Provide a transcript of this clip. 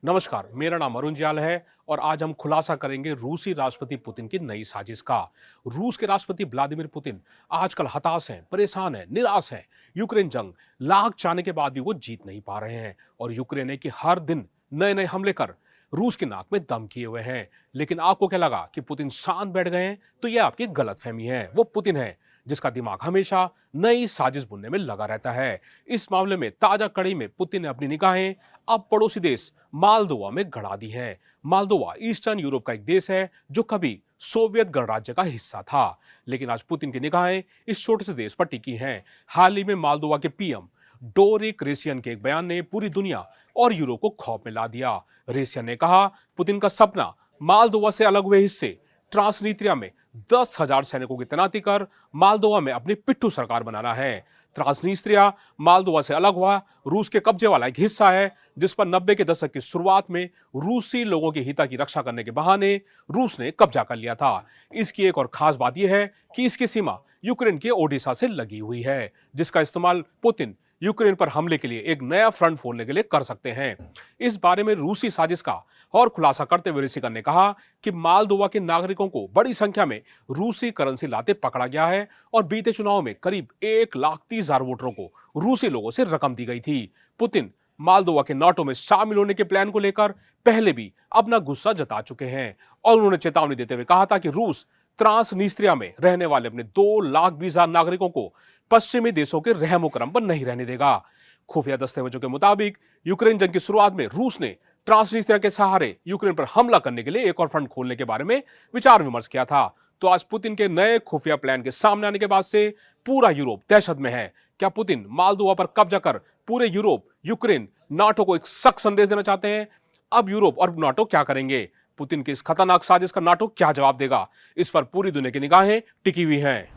नमस्कार, मेरा नाम अरुण जाल है और आज हम खुलासा करेंगे रूसी राष्ट्रपति पुतिन की नई साजिश का। रूस के राष्ट्रपति व्लादिमीर पुतिन आजकल हताश हैं, परेशान हैं, निराश हैं। यूक्रेन जंग लाख चाहने के बाद भी वो जीत नहीं पा रहे हैं और यूक्रेन है कि हर दिन नए नए हमले कर रूस की नाक में दम किए हुए हैं। लेकिन आपको क्या लगा कि पुतिन शांत बैठ गए हैं? तो यह आपकी गलतफहमी है। वो पुतिन है जिसका दिमाग हमेशा नई साजिश बुनने में लगा रहता है। इस मामले में ताजा कड़ी में पुतिन ने अपनी निगाहें अब पड़ोसी देश मालदोवा में गड़ा दी है। मालदोवा ईस्टर्न यूरोप का एक देश है जो कभी सोवियत गणराज्य का हिस्सा था, लेकिन आज पुतिन की निगाहें इस छोटे से देश पर टिकी हैं। हाल ही में मालदोवा के पीएम डोरिक रेसियन के एक बयान ने पूरी दुनिया और यूरोप को खौफ में ला दिया। रेसियन ने कहा, पुतिन का सपना मालदोवा से अलग हुए हिस्से ट्रांसनीत्रिया में 10,000 सैनिकों की तैनाती कर मालदोवा में अपनी पिट्ठू सरकार बनाना है। ट्रांसनीस्त्रिया मालदोवा से अलग हुआ रूस के कब्जे वाला एक हिस्सा है जिस पर 90 के दशक की शुरुआत में रूसी लोगों के हित की रक्षा करने के बहाने रूस ने कब्जा कर लिया था। इसकी एक और खास बात यह है कि इसकी सीमा यूक्रेन के ओडिशा से लगी हुई है, जिसका इस्तेमाल पुतिन यूक्रेन पर हमले के लिए एक नया फ्रंट खोलने के लिए कर सकते हैं। इस बारे में रूसी साजिश का और खुलासा करते हुए रेसिकन ने कहा कि मालदोवा के नागरिकों को बड़ी संख्या में रूसी करेंसी लाते पकड़ा गया है और बीते चुनाव में करीब 1,30,000 वोटरों को रूसी लोगों से रकम दी गई थी। पुतिन मालदोवा के नाटो में शामिल होने के प्लान को लेकर पहले भी अपना गुस्सा जता चुके हैं और उन्होंने चेतावनी देते हुए कहा था कि रूस ट्रांसनिस्त्रिया में रहने वाले अपने 2,20,000 नागरिकों को पश्चिमी देशों के रहमो करम पर नहीं रहने देगा। खुफिया दस्तावेजों के मुताबिक यूक्रेन जंग की शुरुआत में रूस ने ट्रांसनिस्त्रिया के सहारे यूक्रेन पर हमला करने के लिए एक और फ्रंट खोलने के बारे में विचार विमर्श किया था। तो आज पुतिन के नए खुफिया प्लान के सामने आने के बाद से पूरा यूरोप दहशत में है। क्या पुतिन मालदोवा पर कब्जा कर पूरे यूरोप, यूक्रेन, नाटो को एक सख्त संदेश देना चाहते हैं? अब यूरोप और नाटो क्या करेंगे? पुतिन की इस खतरनाक साजिश का नाटो क्या जवाब देगा? इस पर पूरी दुनिया की निगाहें टिकी हुई हैं।